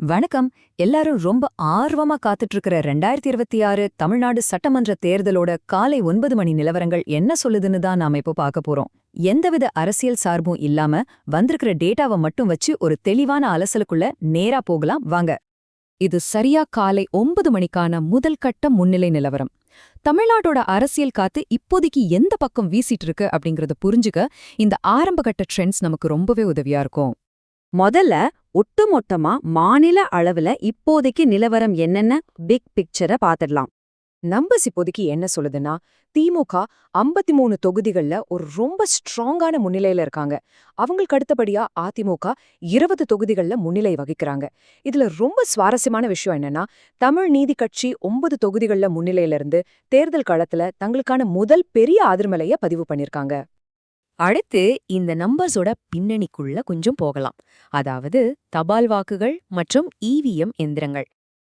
வணக்கம். எல்லாரும் ரொம்ப ஆர்வமா காத்துட்டு இருக்கிற 2026 தமிழ்நாடு சட்டமன்ற தேர்தலோட காலை 9 மணி நிலவரங்கள் என்ன சொல்லுதுன்னு தான் நாம இப்போ பார்க்க போறோம். எந்தவித அரசியல் சார்பும் இல்லாம வந்திருக்கிற டேட்டாவை மட்டும் வச்சு ஒரு தெளிவான அலசலுக்குள்ள நேரா போகலாம் வாங்க. இது சரியா காலை 9 மணிக்கான முதல் கட்ட முன்னிலை நிலவரம். தமிழ்நாட்டோட அரசியல் காத்து இப்போதைக்கு எந்த பக்கம் வீசிட்டு இருக்கு அப்படிங்கறத புரிஞ்சுக்க இந்த ஆரம்பகட்ட ட்ரெண்ட்ஸ் நமக்கு ரொம்பவே உதவியா இருக்கும். முதல்ல ஒட்டுமொத்தமா மாநில அளவுல இப்போதைக்கு நிலவரம் என்னென்ன பிக் பிக்சரை பாத்துடலாம். நம்பர்ஸ் இப்போதைக்கு என்ன சொல்லுதுன்னா, திமுக 53 தொகுதிகள்ல ஒரு ரொம்ப ஸ்ட்ராங்கான முன்னிலையில இருக்காங்க. அவங்களுக்கு அடுத்தபடியா அதிமுக 20 தொகுதிகள்ல முன்னிலை வகிக்கிறாங்க. இதுல ரொம்ப சுவாரஸ்யமான விஷயம் என்னன்னா, தமிழ் நீதி கட்சி 9 தொகுதிகள்ல முன்னிலையில இருந்து தேர்தல் களத்துல தங்களுக்கான முதல் பெரிய ஆதரமலைய பதிவு பண்ணிருக்காங்க. அடுத்து இந்த நம்பர்ஸோட பின்னணிக்குள்ள கொஞ்சம் போகலாம். அதாவது தபால் வாக்குகள் மற்றும் இவிஎம் எந்திரங்கள்.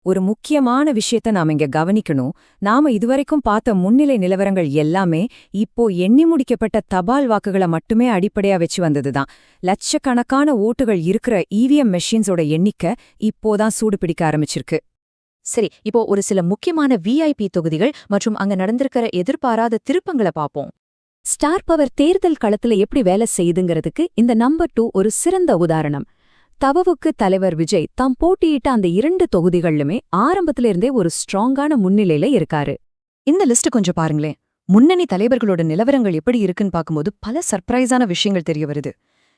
ஒரு முக்கியமான விஷயத்த நாம இங்க கவனிக்கணும். நாம இதுவரைக்கும் பார்த்த முன்னிலை நிலவரங்கள் எல்லாமே இப்போ எண்ணி முடிக்கப்பட்ட தபால் வாக்குகளை மட்டுமே அடிப்படையா வச்சு வந்ததுதான். லட்சக்கணக்கான ஓட்டுகள் இருக்கிற இவிஎம் மெஷின்ஸோட எண்ணிக்கை இப்போதான் சூடு பிடிக்க ஆரம்பிச்சிருக்கு. சரி, இப்போ ஒரு சில முக்கியமான விஐபி தொகுதிகள் மற்றும் அங்க நடந்திருக்கிற எதிர்பாராத திருப்பங்களை பார்ப்போம். ஸ்டார் பவர் தேர்தல் களத்துல எப்படி வேலை செய்யுதுங்கிறதுக்கு இந்த நம்பர் 2 ஒரு சிறந்த உதாரணம். தவவுக்கு தலைவர் விஜய் தாம் போட்டியிட்ட அந்த 2 தொகுதிகளிலுமே ஆரம்பத்திலிருந்தே ஒரு ஸ்ட்ராங்கான முன்னிலையில இருக்காரு. இந்த லிஸ்ட் கொஞ்சம் பாருங்களேன். முன்னணி தலைவர்களோட நிலவரங்கள் எப்படி இருக்குன்னு பார்க்கும்போது பல சர்ப்ரைஸான விஷயங்கள் தெரிய வருது.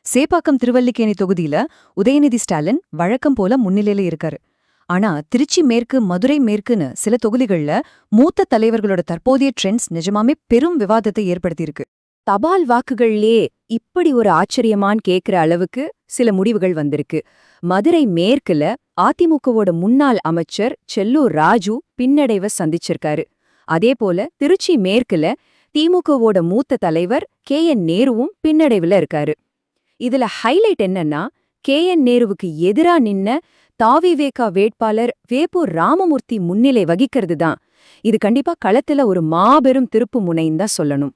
சேப்பாக்கம் திருவல்லிக்கேணி தொகுதியில உதயநிதி ஸ்டாலின் வழக்கம் போல முன்னிலையில இருக்காரு. ஆனா திருச்சி மேற்கு, மதுரை மேற்குன்னு சில தொகுதிகள்ல மூத்த தலைவர்களோட தற்போதைய ட்ரெண்ட்ஸ் நிஜமாமே பெரும் விவாதத்தை ஏற்படுத்தியிருக்கு. தபால் வாக்குகள்லே இப்படி ஒரு ஆச்சரியமான்னு கேக்குற அளவுக்கு சில முடிவுகள் வந்திருக்கு. மதுரை மேற்குல அதிமுகவோட முன்னாள் அமைச்சர் செல்லூர் ராஜு பின்னடைவை சந்திச்சிருக்காரு. அதேபோல திருச்சி மேற்குல திமுகவோட மூத்த தலைவர் KN நேருவும் பின்னடைவுல இருக்காரு. இதுல ஹைலைட் என்னன்னா, KN நேருவுக்கு எதிரா நின்ன தாவிவேகா வேட்பாளர் வேப்பூர் ராமமூர்த்தி முன்னிலை வகிக்கிறது தான். இது கண்டிப்பா களத்துல ஒரு மாபெரும் திருப்பு முனைன்னு தான் சொல்லணும்.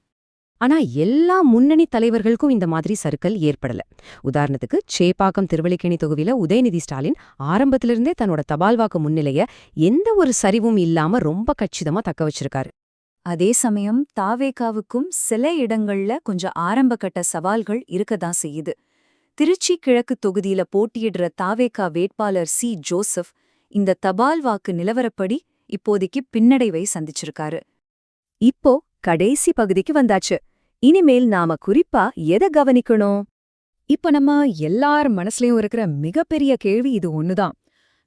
ஆனா எல்லா முன்னணி தலைவர்களுக்கும் இந்த மாதிரி சறுக்கல் ஏற்படல. உதாரணத்துக்கு சேப்பாக்கம் திருவல்லிக்கேணி தொகுதியில உதயநிதி ஸ்டாலின் ஆரம்பத்திலிருந்தே தன்னோட தபால் வாக்கு முன்னிலைய எந்த ஒரு சரிவும் இல்லாம ரொம்ப கச்சிதமா தக்க வச்சிருக்காரு. அதே சமயம் தாவேகாவுக்கும் சில இடங்கள்ல கொஞ்சம் ஆரம்பகட்ட சவால்கள் இருக்கதான் செய்யுது. திருச்சி கிழக்கு தொகுதியில போட்டியிடுற தாவேகா வேட்பாளர் ஜோசப் இந்த தபால் வாக்கு நிலவரப்படி இப்போதைக்கு பின்னடைவை சந்திச்சிருக்காரு. இப்போ கடைசி பகுதிக்கு வந்தாச்சு. இனிமேல் நாம குறிப்பா எதை கவனிக்கணும்? இப்ப நம்ம எல்லார் மனசுலயும் இருக்கிற மிகப்பெரிய கேள்வி இது ஒண்ணுதான்.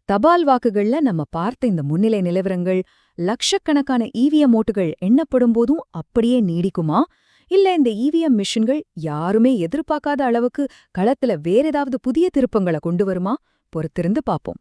தபால் வாக்குகள்ல நம்ம பார்த்த இந்த முன்னிலை நிலவரங்கள் லட்சக்கணக்கான இவிஎம் ஓட்டுகள் எண்ணப்படும் போதும் அப்படியே நீடிக்குமா? இல்ல இந்த இவிஎம் மிஷின்கள் யாருமே எதிர்பார்க்காத அளவுக்கு களத்துல வேற ஏதாவது புதிய திருப்பங்களை கொண்டு வருமா? பொறுத்திருந்து பாப்போம்.